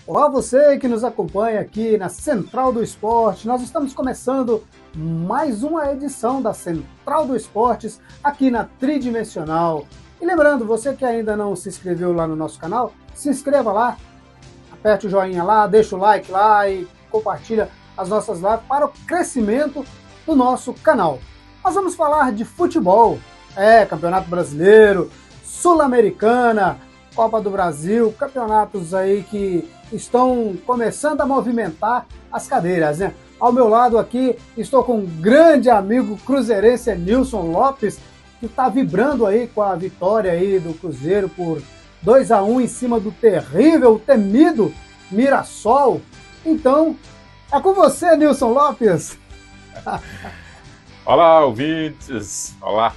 Olá, você que nos acompanha aqui na Central do Esporte. Nós estamos começando mais uma edição da Central do Esportes aqui na Tridimensional. E lembrando, você que ainda não se inscreveu lá no nosso canal, se inscreva lá, aperte o joinha lá, deixa o like lá e compartilha as nossas lives para o crescimento do nosso canal. Nós vamos falar de futebol, Campeonato Brasileiro, Sul-Americana, Copa do Brasil, campeonatos aí que estão começando a movimentar as cadeiras, né? Ao meu lado aqui estou com um grande amigo cruzeirense, Nilson Lopes, que está vibrando aí com a vitória aí do Cruzeiro por 2-1 em cima do terrível, temido Mirassol. Então, é com você, Nilson Lopes. Olá, ouvintes. Olá,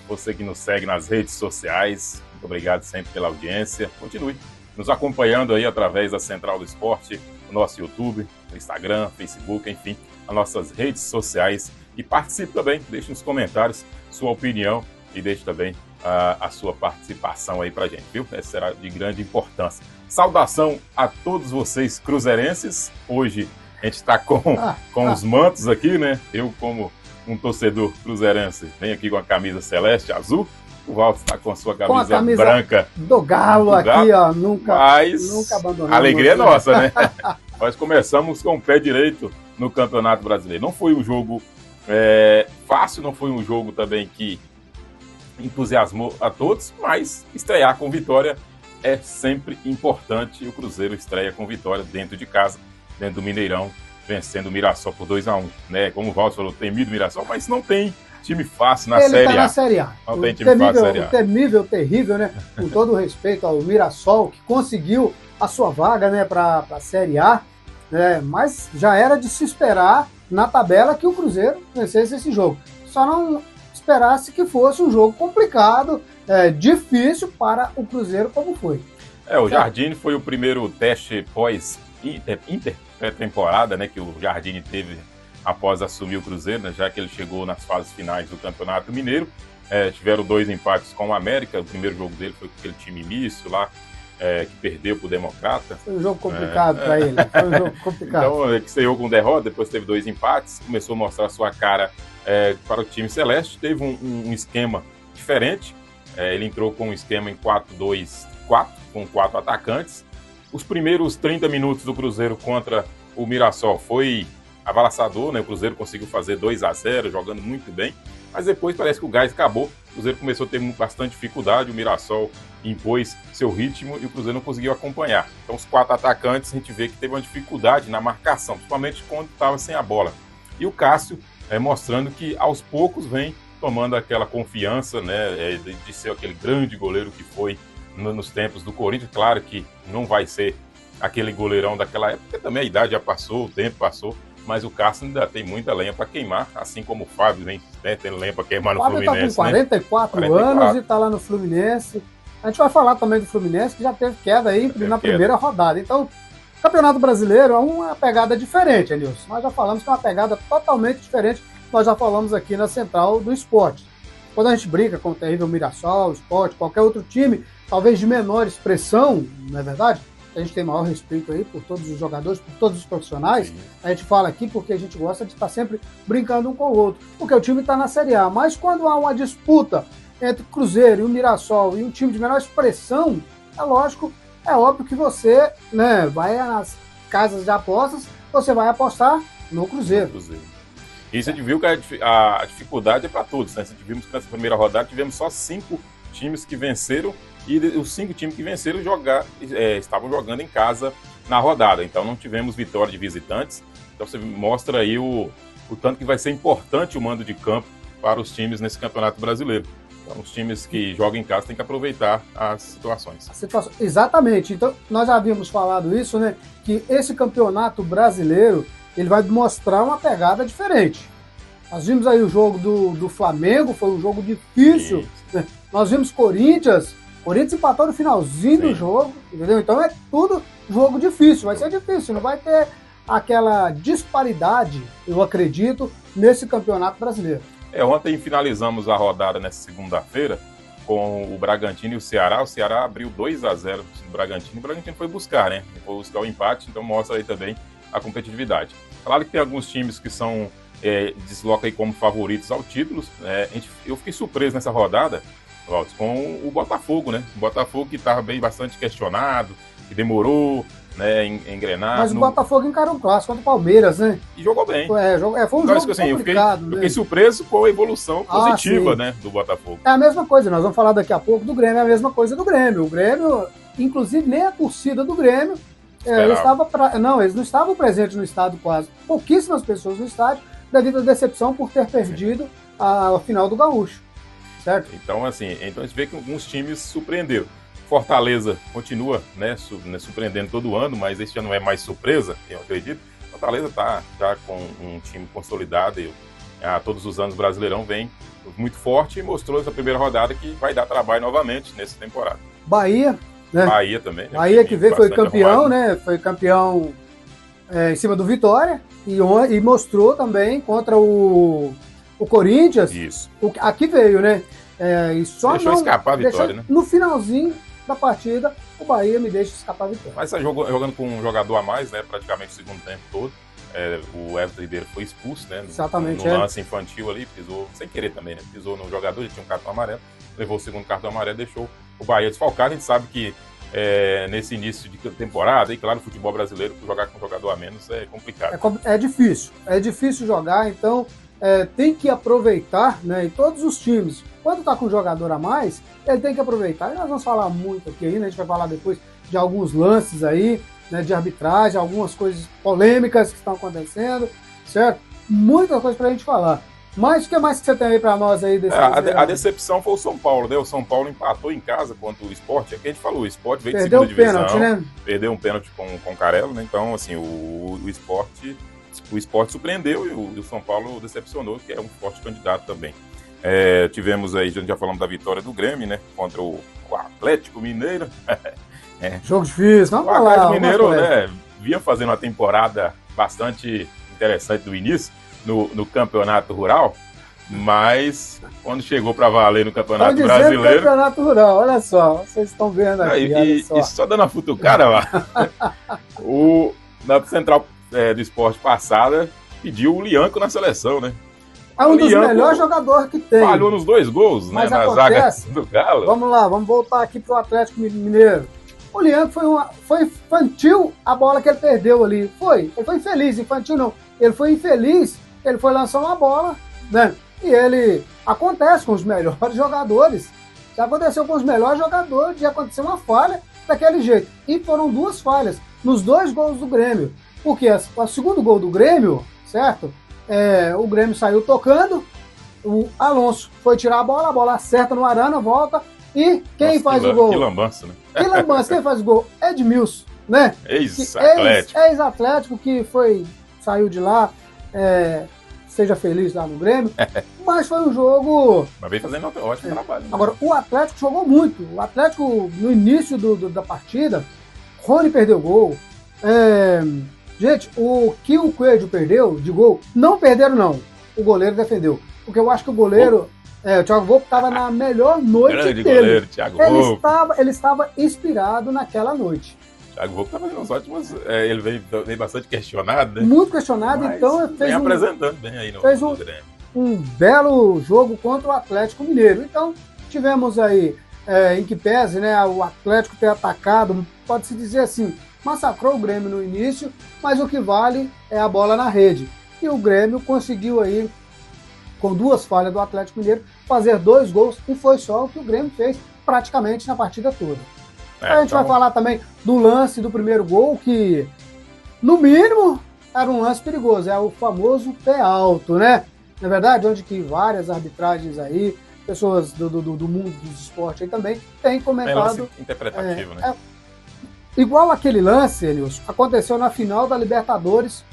você que nos segue nas redes sociais. Muito obrigado sempre pela audiência. Continue nos acompanhando aí através da Central do Esporte, no nosso YouTube, no Instagram, Facebook, enfim, as nossas redes sociais. E participe também, deixe nos comentários sua opinião e deixe também a sua participação aí pra gente, viu? Essa será de grande importância. Saudação a todos vocês cruzeirenses. Hoje a gente está com os mantos aqui, né? Eu, como um torcedor cruzeirense, venho aqui com a camisa celeste, azul. O Walter está com a sua camisa branca do Galo aqui, ó, nunca abandonamos. A alegria é nossa, né? Nós começamos com o pé direito no Campeonato Brasileiro. Não foi um jogo fácil, não foi um jogo também que entusiasmou a todos, mas estrear com vitória é sempre importante. E o Cruzeiro estreia com vitória dentro de casa, dentro do Mineirão, vencendo o Mirassol por 2-1, né? Como o Walter falou, temido Mirassol, mas não tem time fácil na Série A. Ele tá na Série A. Não tem time fácil na Série A. O temível, terrível, né? Com todo o respeito ao Mirassol, que conseguiu a sua vaga, né, para a Série A, né? Mas já era de se esperar na tabela que o Cruzeiro vencesse esse jogo. Só não esperasse que fosse um jogo complicado, difícil para o Cruzeiro, como foi. O Jardine foi o primeiro teste pré-temporada, né, que o Jardine teve após assumir o Cruzeiro, né, já que ele chegou nas fases finais do Campeonato Mineiro. Tiveram 2 empates com o América. O primeiro jogo dele foi com aquele time misto lá, que perdeu para o Democrata. Foi um jogo complicado para ele. Foi um jogo complicado. Então, ele estreou com derrota, depois teve 2 empates, começou a mostrar sua cara para o time celeste. Teve um esquema diferente. Ele entrou com um esquema em 4-2-4, com 4 atacantes. Os primeiros 30 minutos do Cruzeiro contra o Mirassol foi avalaçador, né? O Cruzeiro conseguiu fazer 2-0, jogando muito bem, mas depois parece que o gás acabou. O Cruzeiro começou a ter bastante dificuldade, o Mirassol impôs seu ritmo e o Cruzeiro não conseguiu acompanhar. Então, os 4 atacantes, a gente vê que teve uma dificuldade na marcação, principalmente quando estava sem a bola. E o Cássio mostrando que aos poucos vem tomando aquela confiança, né, de ser aquele grande goleiro que foi nos tempos do Corinthians. Claro que não vai ser aquele goleirão daquela época, porque também a idade já passou, o tempo passou, mas o Cássio ainda tem muita lenha para queimar, assim como o Fábio vem, né, tendo lenha para queimar no Fluminense. O Fábio está com 44 anos e está lá no Fluminense. A gente vai falar também do Fluminense, que já teve queda aí na primeira rodada. Então, o Campeonato Brasileiro é uma pegada diferente, Nilson. Nós já falamos que é uma pegada totalmente diferente. Nós já falamos aqui na Central do Esporte. Quando a gente brinca com o terrível Mirassol, Sport, qualquer outro time, talvez de menor expressão, não é verdade? A gente tem maior respeito aí por todos os jogadores, por todos os profissionais. Sim. A gente fala aqui porque a gente gosta de estar sempre brincando um com o outro, porque o time está na Série A. Mas quando há uma disputa entre o Cruzeiro e o Mirassol e um time de menor expressão, é lógico, é óbvio que você, né, vai nas casas de apostas, você vai apostar no Cruzeiro. E você viu que a dificuldade é para todos, né? Vimos que nessa primeira rodada tivemos só 5 times que venceram, e os 5 times que venceram estavam jogando em casa na rodada. Então não tivemos vitória de visitantes. Então você mostra aí o tanto que vai ser importante o mando de campo para os times nesse Campeonato Brasileiro. Então os times que jogam em casa têm que aproveitar as situações. Exatamente. Então nós já havíamos falado isso, né? Que esse Campeonato Brasileiro ele vai mostrar uma pegada diferente. Nós vimos aí o jogo do Flamengo, foi um jogo difícil. Né? Nós vimos Corinthians empatou no finalzinho do jogo, entendeu? Então é tudo jogo difícil, vai ser difícil, não vai ter aquela disparidade, eu acredito, nesse Campeonato Brasileiro. Ontem finalizamos a rodada nessa segunda-feira com o Bragantino e o Ceará abriu 2-0 no Bragantino, o Bragantino foi buscar, né? Foi buscar o empate, então mostra aí também a competitividade. Claro que tem alguns times que são deslocam aí como favoritos ao título. Eu fiquei surpreso nessa rodada, Walter, com o Botafogo, né? O Botafogo que estava bastante questionado, que demorou, né, engrenar. Mas o Botafogo encarou um clássico contra o Palmeiras, né? E jogou bem. Foi um então, jogo assim, complicado. Eu fiquei surpreso com a evolução positiva, né, do Botafogo. É a mesma coisa, nós vamos falar daqui a pouco do Grêmio, é a mesma coisa do Grêmio. O Grêmio, inclusive, nem a torcida do Grêmio, eles não estavam presentes no estádio quase. Pouquíssimas pessoas no estádio, devido à decepção por ter perdido a final do Gaúcho. Certo? Então, assim, a gente vê que alguns times surpreenderam. Fortaleza continua, né, surpreendendo todo ano, mas esse já não é mais surpresa, eu acredito. Fortaleza está já com um time consolidado e todos os anos o Brasileirão vem muito forte e mostrou essa primeira rodada que vai dar trabalho novamente nessa temporada. Bahia, né? Bahia também. Né? Bahia que veio, foi campeão, né? Foi campeão em cima do Vitória e mostrou também contra o Corinthians. Isso. Aqui veio, né? E só deixou escapar a vitória, né? No finalzinho da partida, o Bahia me deixa escapar a vitória. Mas jogando com um jogador a mais, né? Praticamente o segundo tempo todo. O Everton Ribeiro foi expulso, né? Exatamente. No lance infantil ali, pisou, sem querer também, né? Pisou no jogador, ele tinha um cartão amarelo, levou o segundo cartão amarelo, deixou o Bahia desfalcado. A gente sabe que nesse início de temporada, e claro, o futebol brasileiro, jogar com um jogador a menos é complicado. É difícil jogar, então tem que aproveitar, né? E todos os times, quando está com um jogador a mais, ele tem que aproveitar. E nós vamos falar muito aqui ainda, a gente vai falar depois de alguns lances aí, né, de arbitragem, algumas coisas polêmicas que estão acontecendo, certo? Muita coisa pra gente falar. Mas o que mais que você tem aí pra nós aí? A decepção foi o São Paulo, né? O São Paulo empatou em casa contra o Sport. É que a gente falou, o Sport veio de segunda divisão. Perdeu um pênalti, né? Perdeu um pênalti com o Carello, né? Então, assim, o Sport surpreendeu e o São Paulo decepcionou, que é um forte candidato também. Tivemos aí, já falamos da vitória do Grêmio, né? Contra o Atlético Mineiro. Jogo difícil, vamos falar. O Atlético Mineiro, né, vinha fazendo uma temporada bastante interessante do início no campeonato rural, mas quando chegou para valer no campeonato brasileiro... campeonato rural, olha só, vocês estão vendo aqui, e só dando a futucada lá, na Central do Esporte passada, pediu o Lianco na seleção, né? É um dos melhores jogadores que tem. Falhou nos 2 gols, né, na zaga do Galo. Vamos lá, vamos voltar aqui pro Atlético Mineiro. O Lianco foi infantil a bola que ele perdeu ali. Ele foi infeliz, infantil não. Ele foi infeliz, ele foi lançar uma bola, né? E ele acontece com os melhores jogadores. Já aconteceu com os melhores jogadores de acontecer uma falha daquele jeito. E foram 2 falhas nos 2 gols do Grêmio. Porque o segundo gol do Grêmio, certo? O Grêmio saiu tocando, o Alonso foi tirar a bola acerta no Arana, volta. E quem faz o gol? Que lambança, né? Que lambança, quem faz o gol? Edmilson, né? Ex-Atlético. Ex-Atlético que saiu de lá, seja feliz lá no Grêmio, mas foi um jogo... Mas veio fazendo um ótimo trabalho. Né? Agora, o Atlético jogou muito. O Atlético, no início da partida, Rony perdeu gol. Gente, o que o Coelho perdeu de gol, não perderam não. O goleiro defendeu. Porque eu acho que o goleiro... o Thiago Volpe estava na melhor noite grande dele. Goleiro, Thiago Volpe. Ele estava inspirado naquela noite. Thiago Volpe estava fazendo uns ótimos... ele veio bastante questionado, né? Muito questionado, mas então fez apresentando bem aí no Grêmio. Um belo jogo contra o Atlético Mineiro. Então, tivemos aí, em que pese, né, o Atlético ter atacado, pode-se dizer assim, massacrou o Grêmio no início, mas o que vale é a bola na rede. E o Grêmio conseguiu aí, com 2 falhas do Atlético Mineiro, fazer 2 gols, e foi só o que o Grêmio fez praticamente na partida toda. A gente vai falar também do lance do primeiro gol, que, no mínimo, era um lance perigoso, é o famoso pé alto, né? Na verdade, onde que várias arbitragens aí, pessoas do mundo dos esportes aí também, têm comentado... É lance interpretativo, né? Igual aquele lance, Elius, aconteceu na final da Libertadores,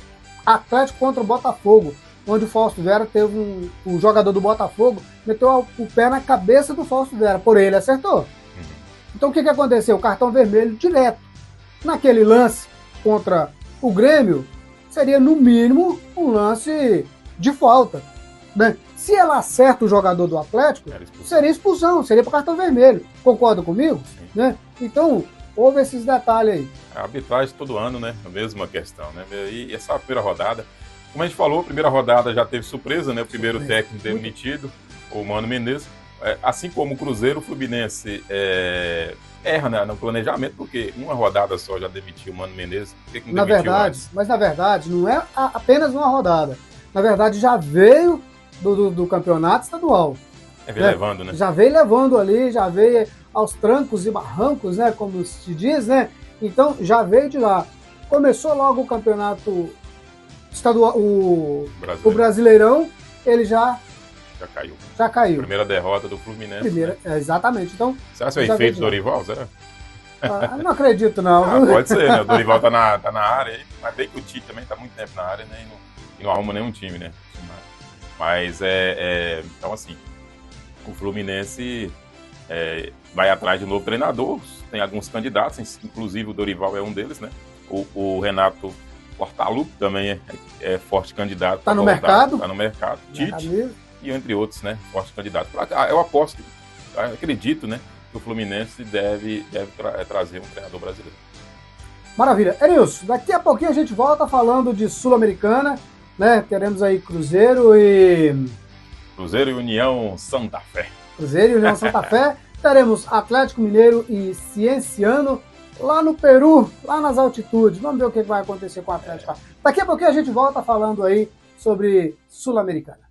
Atlético contra o Botafogo, onde o Fausto Vera teve o jogador do Botafogo, meteu o pé na cabeça do Fausto Vera, porém ele acertou. Então o que aconteceu? Cartão vermelho direto. Naquele lance contra o Grêmio, seria no mínimo um lance de falta, né? Se ela acerta o jogador do Atlético, seria expulsão, seria para cartão vermelho. Concorda comigo? Né? Então, houve esses detalhes aí. A arbitragem todo ano, né? A mesma questão, né? E essa primeira rodada, como a gente falou, a primeira rodada já teve surpresa, né? O primeiro técnico demitido, o Mano Menezes. Assim como o Cruzeiro, o Fluminense erra no planejamento, porque uma rodada só já demitiu o Mano Menezes. Por que não demitiu antes? Mas na verdade, não é apenas uma rodada. Na verdade, já veio do campeonato estadual. Levando, né? Já veio levando ali, já veio aos trancos e barrancos, né? Como se diz, né? Então, já veio de lá. Começou logo o campeonato estadual, o Brasileirão, ele já caiu. Primeira derrota do Fluminense. Exatamente. Então, será que é o efeito do Dorival? Será? Não acredito, não. Pode ser, né? O Dorival tá na área aí, mas bem que o Tite também tá muito tempo na área, né? E não arruma nenhum time, né? Mas então, assim, o Fluminense vai atrás de um novo treinador. Tem alguns candidatos, inclusive o Dorival é um deles, né? O Renato Portaluppi também é forte candidato. Tá no mercado? Tá no mercado. Tite e entre outros, né? Forte candidato. Eu aposto, acredito, né? Que o Fluminense deve trazer um treinador brasileiro. Maravilha. Erilson, daqui a pouquinho a gente volta falando de Sul-Americana, né? Teremos aí Cruzeiro e União Santa Fé. Cruzeiro e União Santa Fé. Teremos Atlético Mineiro e Cienciano lá no Peru, lá nas altitudes. Vamos ver o que vai acontecer com o Atlético. Daqui a pouquinho a gente volta falando aí sobre Sul-Americana.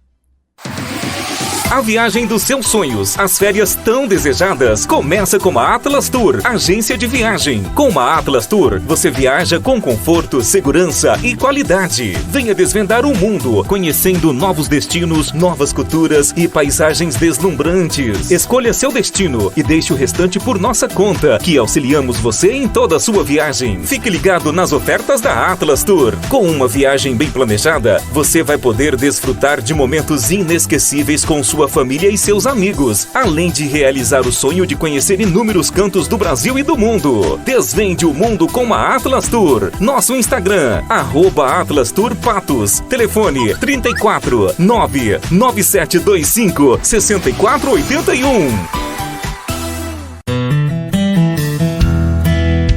A viagem dos seus sonhos, as férias tão desejadas, começa com a Atlas Tour, agência de viagem. Com a Atlas Tour, você viaja com conforto, segurança e qualidade. Venha desvendar o mundo, conhecendo novos destinos, novas culturas e paisagens deslumbrantes. Escolha seu destino e deixe o restante por nossa conta, que auxiliamos você em toda a sua viagem. Fique ligado nas ofertas da Atlas Tour. Com uma viagem bem planejada, você vai poder desfrutar de momentos inesquecíveis com sua família e seus amigos, além de realizar o sonho de conhecer inúmeros cantos do Brasil e do mundo. Desvende o mundo com a Atlas Tour. Nosso Instagram, @Atlas Tour Patos. Telefone 34 99725 6481.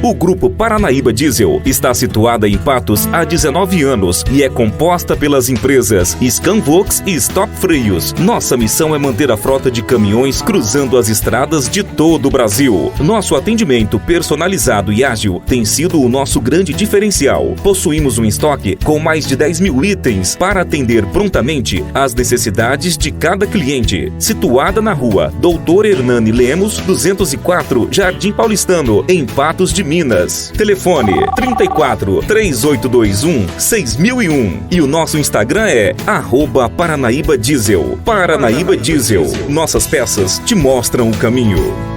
O Grupo Paranaíba Diesel está situada em Patos há 19 anos e é composta pelas empresas Scanvox e Stop Freios. Nossa missão é manter a frota de caminhões cruzando as estradas de todo o Brasil. Nosso atendimento personalizado e ágil tem sido o nosso grande diferencial. Possuímos um estoque com mais de 10 mil itens para atender prontamente às necessidades de cada cliente. Situada na rua Doutor Hernani Lemos, 204, Jardim Paulistano, em Patos de Minas. Telefone 34 3821 6001. E o nosso Instagram é @Paranaíba Diesel. Paranaíba Diesel. Nossas peças te mostram o caminho.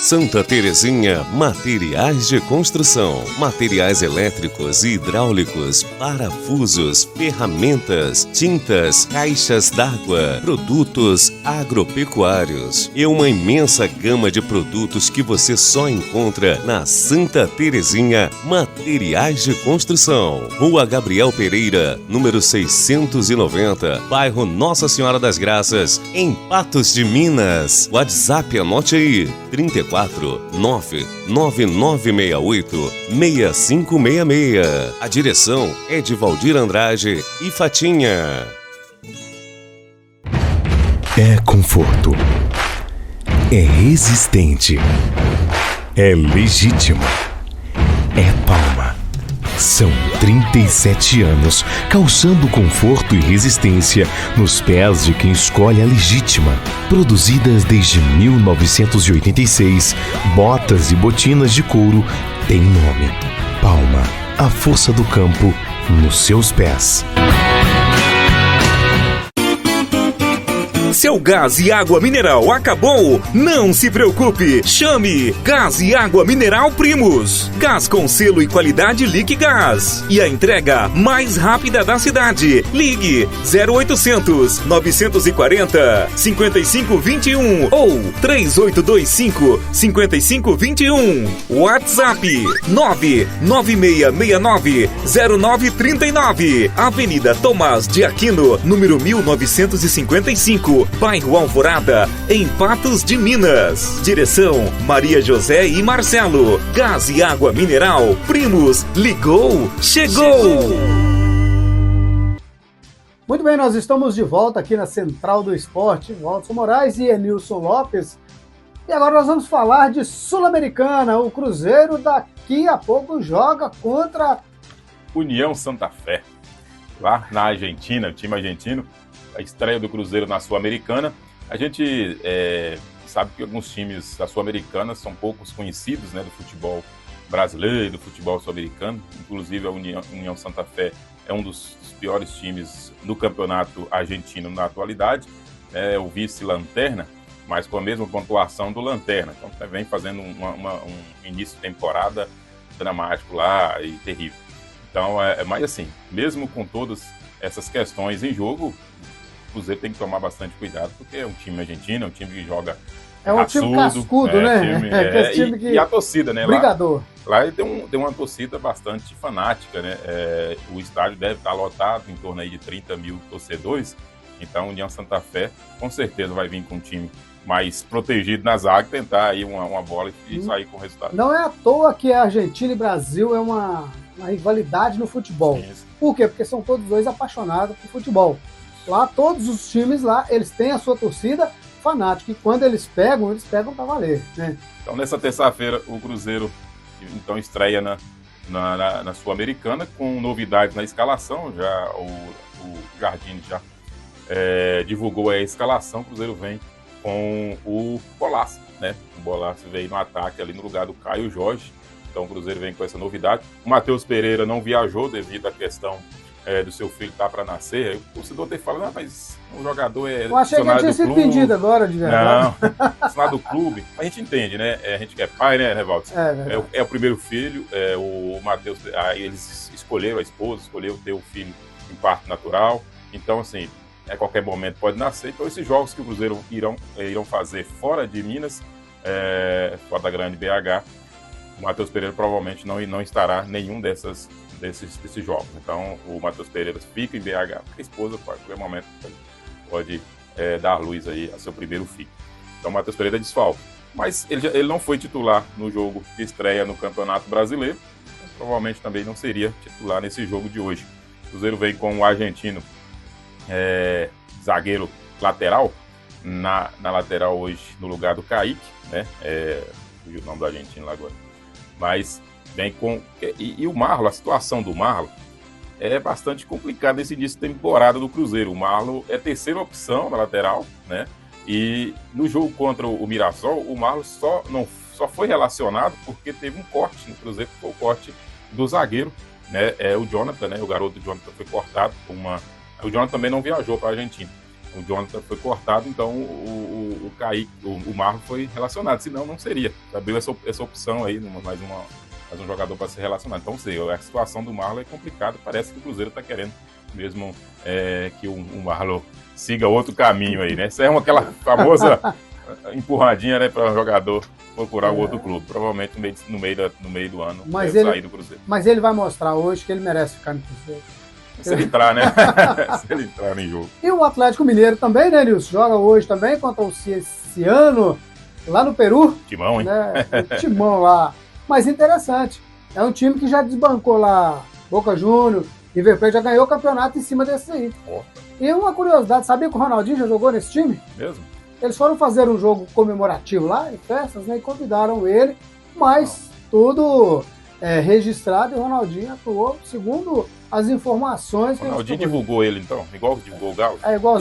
Santa Terezinha Materiais de Construção. Materiais elétricos e hidráulicos, parafusos, ferramentas, tintas, caixas d'água, produtos agropecuários e uma imensa gama de produtos que você só encontra na Santa Terezinha Materiais de Construção. Rua Gabriel Pereira, número 690, bairro Nossa Senhora das Graças, em Patos de Minas. WhatsApp, anote aí, 34 99968 6566. A direção é de Valdir Andrade e Fatinha. É conforto. É resistente. É legítimo. É Palma. São 37 anos calçando conforto e resistência nos pés de quem escolhe a legítima. Produzidas desde 1986, botas e botinas de couro têm nome. Palma, a força do campo nos seus pés. seu gás e água mineral acabou? Não se preocupe, chame Gás e Água Mineral Primus. Gás com selo e qualidade Liquigás. E a entrega mais rápida da cidade. Ligue 0800 940 5521 ou 3825 5521. WhatsApp 99669 0939. Avenida Tomás de Aquino, número 1955, bairro Alvorada, em Patos de Minas. Direção Maria José e Marcelo. Gás e Água Mineral Primus. Ligou, chegou! Muito bem, nós estamos de volta aqui na Central do Esporte. Walter Moraes e Enilson Lopes. E agora nós vamos falar de Sul-Americana. O Cruzeiro daqui a pouco joga contra União Santa Fé, lá na Argentina, o time argentino, a estreia do Cruzeiro na Sul-Americana. A gente sabe que alguns times da Sul-Americana são poucos conhecidos, né, do futebol brasileiro e do futebol sul-americano. Inclusive a União Santa Fé é um dos piores times do campeonato argentino na atualidade, é o vice-lanterna, mas com a mesma pontuação do Lanterna. Então vem fazendo um início de temporada dramático lá e terrível. Então, mas assim, mesmo com todas essas questões em jogo, o Cruzeiro tem que tomar bastante cuidado, porque é um time argentino, é um time que joga É um time cascudo, né? E a torcida, né? Brigador. Lá tem uma torcida bastante fanática, né? O estádio deve estar lotado, em torno aí de 30 mil torcedores. Então, a União Santa Fé, com certeza, vai vir com um time mais protegido na zaga, tentar aí uma bola e sair com o resultado. Não é à toa que a Argentina e Brasil é uma rivalidade no futebol. Isso. Por quê? Porque são todos dois apaixonados por futebol. Lá, todos os times lá, eles têm a sua torcida fanática. E quando eles pegam pra valer, né? Então, nessa terça-feira, o Cruzeiro então estreia na Sul-Americana, com novidades na escalação. Já o Jardim já divulgou a escalação. O Cruzeiro vem com o Bolaço, né? O Bolaço veio no ataque ali no lugar do Caio Jorge. Então o Cruzeiro vem com essa novidade. O Matheus Pereira não viajou devido à questão do seu filho estar para nascer. Aí o torcedor tem falado, mas o jogador Eu achei que ele tinha sido pedido agora, de verdade. Não, funcionário do clube. A gente entende, né? A gente que é pai, né, Walter? É o primeiro filho. O Matheus, aí eles escolheram, a esposa escolheu ter o filho em parto natural. Então, assim, a qualquer momento pode nascer. Então, esses jogos que o Cruzeiro irão fazer fora de Minas, fora da grande BH, o Matheus Pereira provavelmente não estará nenhum desses jogos. Então, o Matheus Pereira fica em BH, porque a esposa, a qualquer momento, pode dar luz aí a seu primeiro filho. Então, o Matheus Pereira é desfalque. Mas ele não foi titular no jogo de estreia no Campeonato Brasileiro. Então, provavelmente também não seria titular nesse jogo de hoje. O Cruzeiro vem com o argentino zagueiro lateral, na lateral hoje no lugar do Kaique, né? O nome do argentino lá agora. Mas vem com... E o Marlon, a situação do Marlon é bastante complicada nesse início de temporada do Cruzeiro. O Marlon é terceira opção na lateral, né? E no jogo contra o Mirassol, o Marlon só foi relacionado porque teve um corte no Cruzeiro, que foi o corte do zagueiro, né? O Jonathan, né? O garoto Jonathan foi cortado com uma... O Jonathan também não viajou para a Argentina. O Jonathan foi cortado, então o Kaique, o Marlon foi relacionado, senão não seria. Abriu essa opção aí, mais um jogador para ser relacionado. Então, a situação do Marlon é complicada, parece que o Cruzeiro está querendo mesmo que o Marlon siga outro caminho aí, né? Isso é aquela famosa empurradinha, né, para o jogador procurar o outro clube. Provavelmente no meio do ano deve sair do Cruzeiro. Mas ele vai mostrar hoje que ele merece ficar no Cruzeiro. Se ele entrar, né? Se ele entrar em jogo. E o Atlético Mineiro também, né, Nilson? Joga hoje também contra o Ciano, lá no Peru. Timão, hein? Né? O Timão lá. Mas interessante. É um time que já desbancou lá Boca Juniors, River Plate já ganhou o campeonato em cima desse aí. Oh. E uma curiosidade, sabia que o Ronaldinho já jogou nesse time? Mesmo? Eles foram fazer um jogo comemorativo lá, em festas, né? E convidaram ele, mas tudo registrado e o Ronaldinho atuou segundo as informações que o Ronaldinho divulgou ele, então? Igual divulgou o Galo? É igual.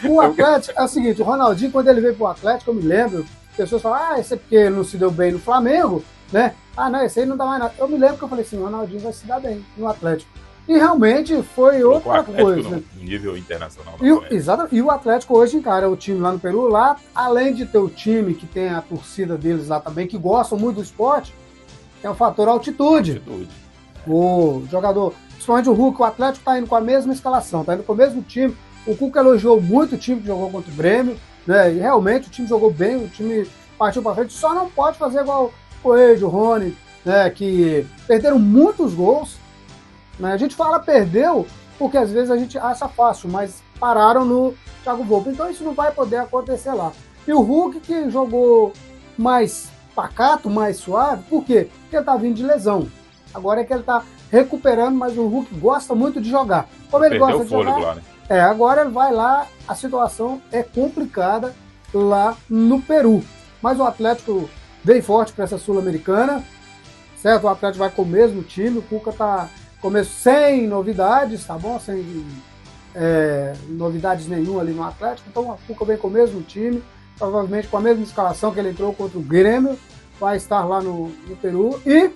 O Atlético, é o seguinte, o Ronaldinho, quando ele veio pro Atlético, eu me lembro, pessoas falam, esse é porque ele não se deu bem no Flamengo, né? Não, esse aí não dá mais nada. Eu me lembro que eu falei assim, o Ronaldinho vai se dar bem no Atlético. E realmente foi Colocou o outra Atlético coisa. no nível internacional. E o Atlético hoje encara o time lá no Peru, lá, além de ter o time que tem a torcida deles lá também, que gostam muito do esporte, tem o fator altitude. O jogador, principalmente o Hulk, o Atlético está indo com a mesma escalação, está indo com o mesmo time. O Cuca elogiou muito o time que jogou contra o Grêmio, né? E realmente o time jogou bem, o time partiu para frente, só não pode fazer igual o Coelho, o Rony, né? Que perderam muitos gols. Né? A gente fala perdeu porque às vezes a gente acha fácil, mas pararam no Thiago Volpe. Então isso não vai poder acontecer lá. E o Hulk, que jogou mais pacato, mais suave, por quê? Porque ele tá vindo de lesão. Agora é que ele tá recuperando, mas o Hulk gosta muito de jogar. Como ele gosta de jogar, lá, né? Agora ele vai lá, a situação é complicada lá no Peru. Mas o Atlético veio forte para essa Sul-Americana, certo? O Atlético vai com o mesmo time, o Cuca tá começo sem novidades, tá bom? Sem novidades nenhuma ali no Atlético. Então o Cuca vem com o mesmo time, provavelmente com a mesma escalação que ele entrou contra o Grêmio, vai estar lá no Peru e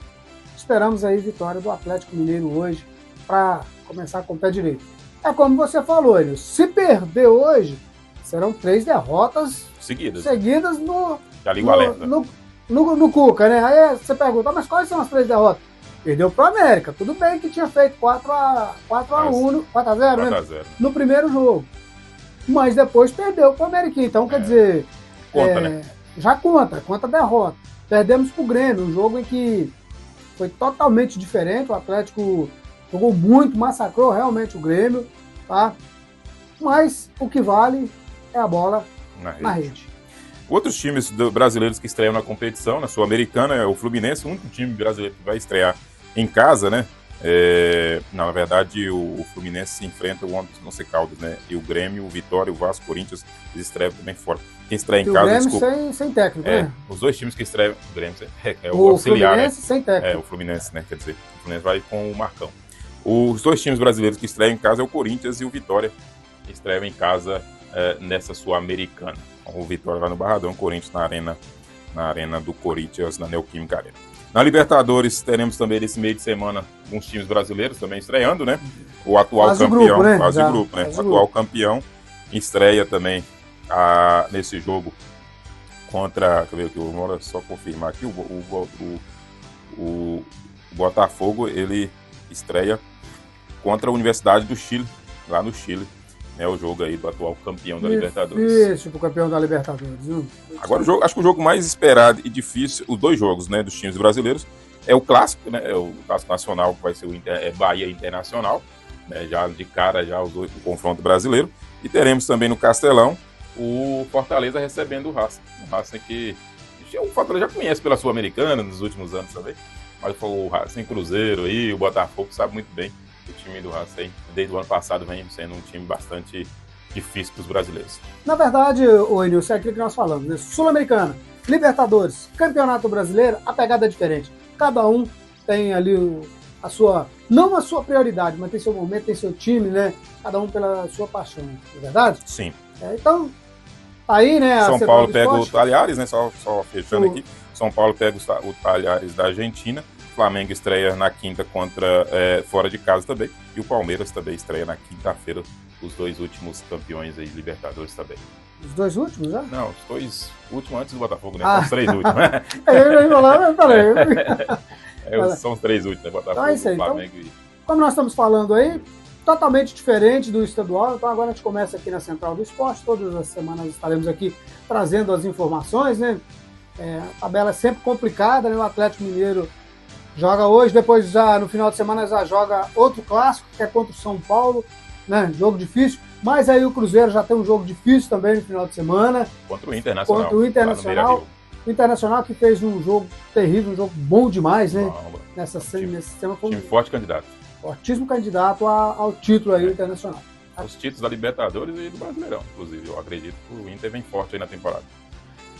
esperamos aí vitória do Atlético Mineiro hoje para começar com o pé direito. É como você falou, Elias, se perder hoje, serão 3 derrotas seguidas no Cuca, né? Aí você pergunta, mas quais são as 3 derrotas? Perdeu pro América. Tudo bem que tinha feito 4x0, né? No primeiro jogo. Mas depois perdeu pro América. Então, quer dizer... Conta, né? Já conta a derrota. Perdemos pro Grêmio, um jogo em que foi totalmente diferente. O Atlético jogou muito, massacrou realmente o Grêmio, tá? Mas o que vale é a bola na rede. Outros times brasileiros que estreiam na competição, na Sul-Americana, é o Fluminense, o único time brasileiro que vai estrear em casa, né? Na verdade, o Fluminense se enfrenta o Once Caldas, né? E o Grêmio, o Vitória, o Vasco, o Corinthians, eles estreiam também fora. Quem estreia em casa... O Grêmio sem técnico, né? Os dois times que estreiam... O Grêmio é o auxiliar, Fluminense, né? Sem técnico. O Fluminense, né? Quer dizer, o Fluminense vai com o Marcão. Os dois times brasileiros que estreiam em casa é o Corinthians e o Vitória, que estreiam em casa nessa Sul-Americana. O Vitória vai no Barradão, o Corinthians na arena do Corinthians, na Neoquímica Arena. Na Libertadores, teremos também nesse meio de semana alguns times brasileiros também estreando, né? O atual campeão, atual campeão, estreia também nesse jogo contra, deixa eu ver aqui, vou só confirmar aqui, o Botafogo, ele estreia contra a Universidade do Chile, lá no Chile. É o jogo aí do atual campeão da Libertadores. Difícil pro campeão da Libertadores, viu? Agora, acho que o jogo mais esperado e difícil, os dois jogos, né, dos times brasileiros, é o clássico, né? É o clássico nacional, que vai ser o Bahia Internacional, né, já de cara, o confronto brasileiro. E teremos também no Castelão o Fortaleza recebendo o Racing. O Racing que o Fortaleza já conhece pela Sul-Americana nos últimos anos também. Mas o Racing Cruzeiro aí, o Botafogo sabe muito bem. O time do Racing, desde o ano passado, vem sendo um time bastante difícil para os brasileiros. Na verdade, Enilson, é aquilo que nós falamos, né? Sul-Americana, Libertadores, Campeonato Brasileiro, a pegada é diferente. Cada um tem ali a sua, não a sua prioridade, mas tem seu momento, tem seu time, né? Cada um pela sua paixão, não é verdade? Sim. Então, aí, né? São Paulo pega o Talhares, né? Só fechando aqui. São Paulo pega o Talhares da Argentina. Flamengo estreia na quinta contra fora de casa também. E o Palmeiras também estreia na quinta-feira. Os dois últimos campeões aí, Libertadores também. Os dois últimos, já? Não, os dois últimos antes do Botafogo, né? São os 3 últimos. São os 3 últimos, né? Botafogo, então, Flamengo e... Como nós estamos falando aí, totalmente diferente do estadual. Então agora a gente começa aqui na Central do Esporte. Todas as semanas estaremos aqui trazendo as informações, né? A tabela é sempre complicada, né? O Atlético Mineiro joga hoje, depois já no final de semana já joga outro clássico, que é contra o São Paulo, né? Jogo difícil, mas aí o Cruzeiro já tem um jogo difícil também no final de semana. Contra o Internacional. O Internacional que fez um jogo terrível, um jogo bom demais, né? Nesse sistema. Time forte candidato. Fortíssimo candidato ao título aí Internacional. Os títulos da Libertadores e do Brasileirão, inclusive. Eu acredito que o Inter vem forte aí na temporada.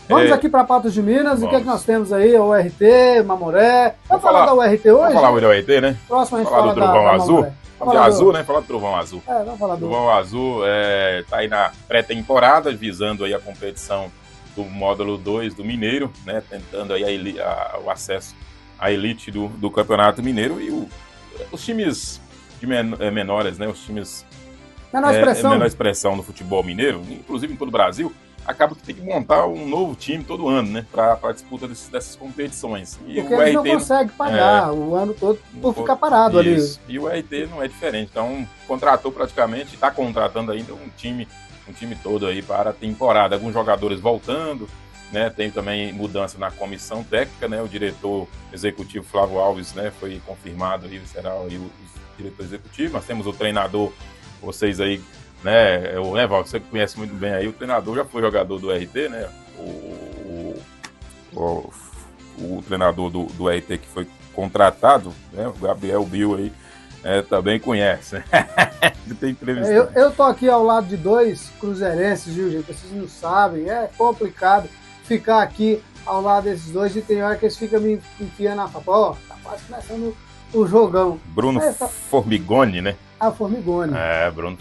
Vamos aqui para Patos de Minas. E o que é que nós temos aí? O URT, Mamoré. Vamos falar da URT hoje? Vamos falar do URT, né? Próximo a gente fala do Trovão Azul. Vamos de azul, né? Falar do Trovão Azul. Vamos falar do Trovão Azul tá aí na pré-temporada, visando aí a competição do módulo 2 do Mineiro, né? Tentando aí o acesso à elite do Campeonato Mineiro. E os times times menores, né? Os times Menor expressão no futebol mineiro, inclusive em todo o Brasil, acaba que tem que montar um novo time todo ano, né? Para a disputa dessas competições. E porque o eles RT não conseguem pagar o ano todo por ficar parado isso. ali. E o RT não é diferente. Então, contratou praticamente, está contratando ainda um time todo aí para a temporada. Alguns jogadores voltando, né? Tem também mudança na comissão técnica, né? O diretor executivo Flávio Alves, né? Foi confirmado aí, será aí o diretor executivo. Nós temos o treinador, vocês aí, né, Val, você conhece muito bem aí, o treinador já foi jogador do RT, né, o treinador do RT que foi contratado, né, o Gabriel Bill aí, também conhece. Tem entrevista. Eu tô aqui ao lado de dois cruzeirenses, viu, gente, vocês não sabem, é complicado ficar aqui ao lado desses dois e tem hora que eles ficam me enfiando na papa, ó, tá quase começando o jogão. Bruno Formigoni, né? Formigoni. Bruno.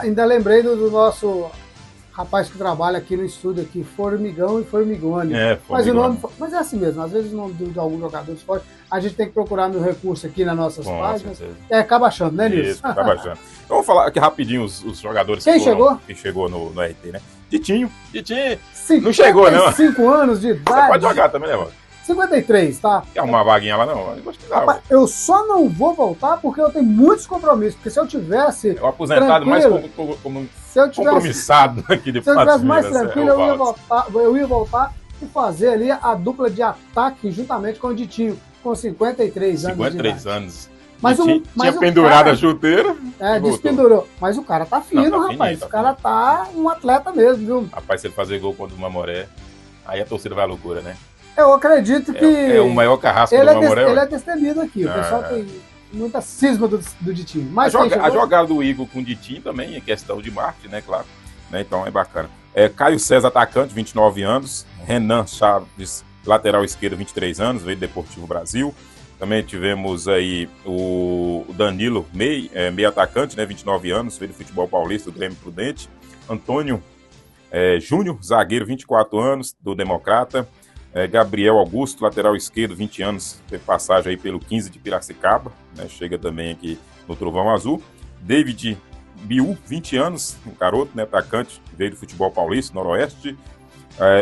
Ainda lembrei do nosso rapaz que trabalha aqui no estúdio, aqui, Formigão e Formigoni. Mas é assim mesmo, às vezes o nome de alguns jogadores fortes, a gente tem que procurar no recurso aqui nas nossas páginas. E acaba achando, né, Nilson? Isso, acaba achando. Então vou falar aqui rapidinho os jogadores que chegou no RT, né? Ditinho, não chegou, não. 5 anos de idade. Você pode jogar também, né, mano? 53, tá? Quer arrumar uma vaguinha lá, não? Eu acho que dá, rapaz, eu só não vou voltar porque eu tenho muitos compromissos. Porque se eu tivesse. É o aposentado mais compromissado aqui de Se eu tivesse mais tranquilo, eu ia voltar e fazer ali a dupla de ataque juntamente com o Ditinho, com 53 anos. 53 anos. Mas tinha pendurado a chuteira. Despendurou. Mas o cara tá fino, rapaz. Fininho, o cara tá um atleta mesmo, viu? Rapaz, se ele fazer gol contra o Mamoré, aí a torcida vai à loucura, né? Eu acredito que... É o maior carrasco do Mamoré. Ele é destemido aqui. O pessoal tem muita cisma do Ditinho. Mas a jogada do Igor com o Ditinho também é questão de marketing, né? Claro. Né? Então é bacana. Caio César, atacante, 29 anos. Renan Chaves, lateral esquerdo, 23 anos, veio do Deportivo Brasil. Também tivemos aí o Danilo, meio atacante, né? 29 anos, veio do Futebol Paulista, do Grêmio Prudente. Antônio Júnior, zagueiro, 24 anos, do Democrata. Gabriel Augusto, lateral esquerdo, 20 anos, teve passagem aí pelo 15 de Piracicaba, né, chega também aqui no Trovão Azul. David Biu, 20 anos, um garoto, né, atacante, veio do Futebol Paulista, Noroeste.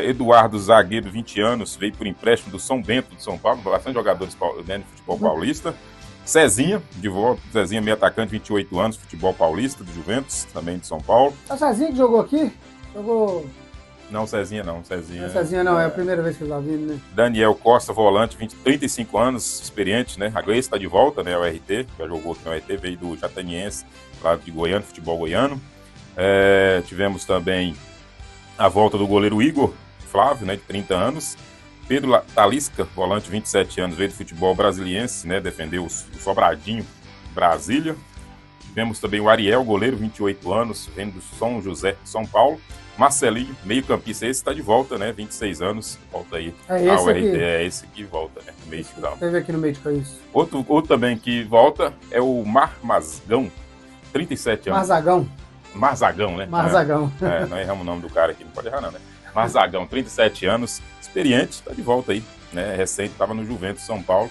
Eduardo Zagueiro, 20 anos, veio por empréstimo do São Bento de São Paulo, bastante jogadores, né, do Futebol Paulista. Cezinha, de volta, Cezinha, meio atacante, 28 anos, Futebol Paulista, do Juventus, também de São Paulo. É o Cezinha que jogou aqui? Jogou... Não, Cezinha não. Cezinha não, é a primeira vez que ele tá vindo, né? Daniel Costa, volante, 35 anos, experiente, né? Agora está de volta, né? Ao RT, já jogou aqui no RT, veio do Jataniense, lá de Goiânia, futebol goiano. Tivemos também a volta do goleiro Igor Flávio, né? De 30 anos. Pedro Talisca, volante, 27 anos, veio do futebol brasiliense, né? Defendeu o Sobradinho, Brasília. Tivemos também o Ariel, goleiro, 28 anos, vem do São José, São Paulo. Marcelinho, meio campista, esse está de volta, né? 26 anos, volta aí ao RT. É esse que volta, né? No meio de campo. Teve aqui no meio de campo isso. Outro também que volta é o Marzagão, 37 anos. Marzagão, né? Marzagão. Não erramos o nome do cara aqui, não pode errar não, né? Marzagão, 37 anos, experiente, está de volta aí, né? Recente, estava no Juventus, São Paulo,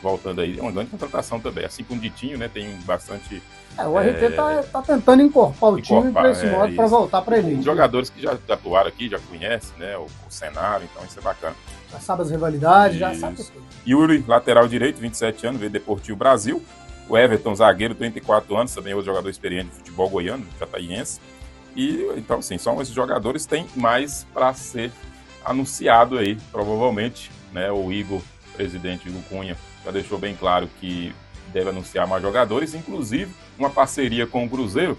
voltando aí. É uma grande contratação também, assim como o Ditinho, né? Tem bastante... o RT tá tentando encorpar o time para esse modo, para voltar para ele. Os jogadores que já atuaram aqui, já conhecem, né, o cenário, então isso é bacana. Já sabe as rivalidades, já sabe tudo. Yuri, lateral direito, 27 anos, veio do Deportivo Brasil. O Everton, zagueiro, 34 anos, também outro jogador experiente de futebol goiano, jataiense. E, então, assim, são esses jogadores, tem mais para ser anunciado aí, provavelmente, né, o Igor, presidente Igor Cunha, já deixou bem claro que deve anunciar mais jogadores, inclusive uma parceria com o Cruzeiro.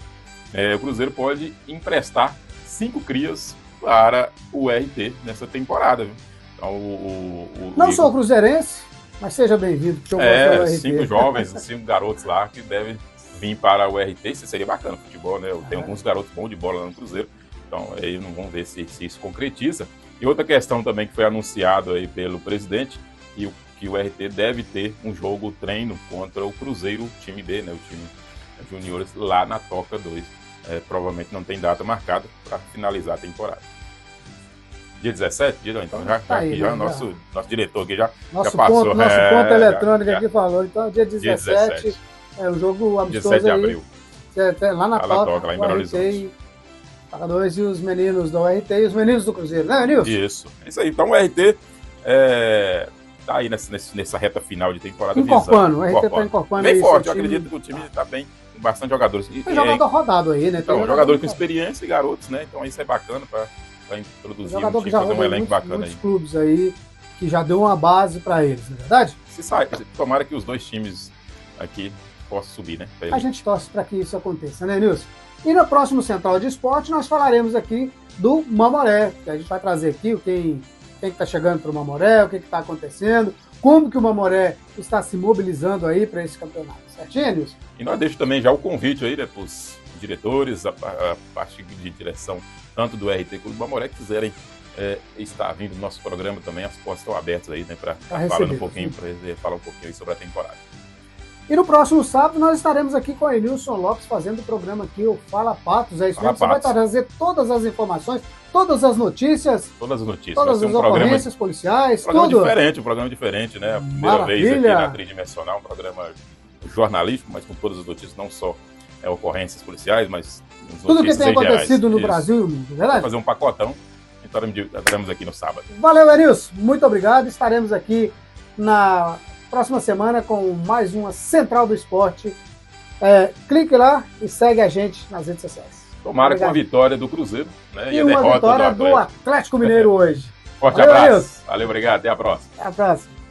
O Cruzeiro pode emprestar 5 crias para o RT nessa temporada. Viu? Então, não sou cruzeirense, mas seja bem-vindo. 5 jovens, 5 garotos lá que devem vir para o RT. Isso seria bacana, futebol, né? Tem alguns garotos bons de bola lá no Cruzeiro. Então, aí não vamos ver se isso concretiza. E outra questão também que foi anunciado aí pelo presidente, que o RT deve ter um jogo treino contra o Cruzeiro, time B, né, o time juniores, lá na Toca 2. Provavelmente não tem data marcada para finalizar a temporada. Dia 17? Então nosso diretor aqui já passou. Nosso ponto eletrônico aqui falou. Então, dia 17 É um jogo amistoso 17 de aí. abril. Lá na Toca, lá em Belo o Horizonte. Para dois e os meninos do RT e os meninos do Cruzeiro, né, Nilson? Isso. É isso aí. Então o RT tá aí nessa reta final de temporada. Encorpando, o RT tá encorpando bem aí. forte, eu seu time. acredito que o time tá bem, com bastante jogadores. E Tem jogador rodado aí, né? então, Tem jogador com experiência e garotos, né? Então isso é bacana para introduzir jogador um que time, já fazer um rodou elenco bacana muitos aí. clubes aí que já deu uma base para eles, não é verdade? Tomara que os dois times aqui possam subir, né? A gente torce para que isso aconteça, né, Nilson? E no próximo Central de Esporte nós falaremos aqui do Mamoré, que a gente vai trazer aqui quem está chegando para o Mamoré, o que está acontecendo, como que o Mamoré está se mobilizando aí para esse campeonato, certinho, Nilson? E nós deixamos também já o convite aí, né, para os diretores, a parte de direção, tanto do RT quanto do Mamoré, que quiserem estar vindo no nosso programa também, as portas estão abertas aí, né, para falar um pouquinho aí sobre a temporada. E no próximo sábado nós estaremos aqui com o Enilson Lopes fazendo o programa aqui, o Fala Patos. É isso mesmo, você vai trazer todas as informações, todas as notícias. Todas as notícias. Todas as ocorrências policiais, tudo. Um programa diferente, né? A primeira vez aqui na Tridimensional, um programa jornalístico, mas com todas as notícias, não só ocorrências policiais, mas tudo que tem acontecido no Brasil e no mundo, verdade? Vamos fazer um pacotão. Então estaremos aqui no sábado. Valeu, Enilson. Muito obrigado. Estaremos aqui na próxima semana com mais uma Central do Esporte. Clique lá e segue a gente nas redes sociais. Tomara com a vitória do Cruzeiro, né? E a derrota vitória do Atlético Mineiro hoje. Forte abraço. Valeu, obrigado. Até a próxima. Até a próxima.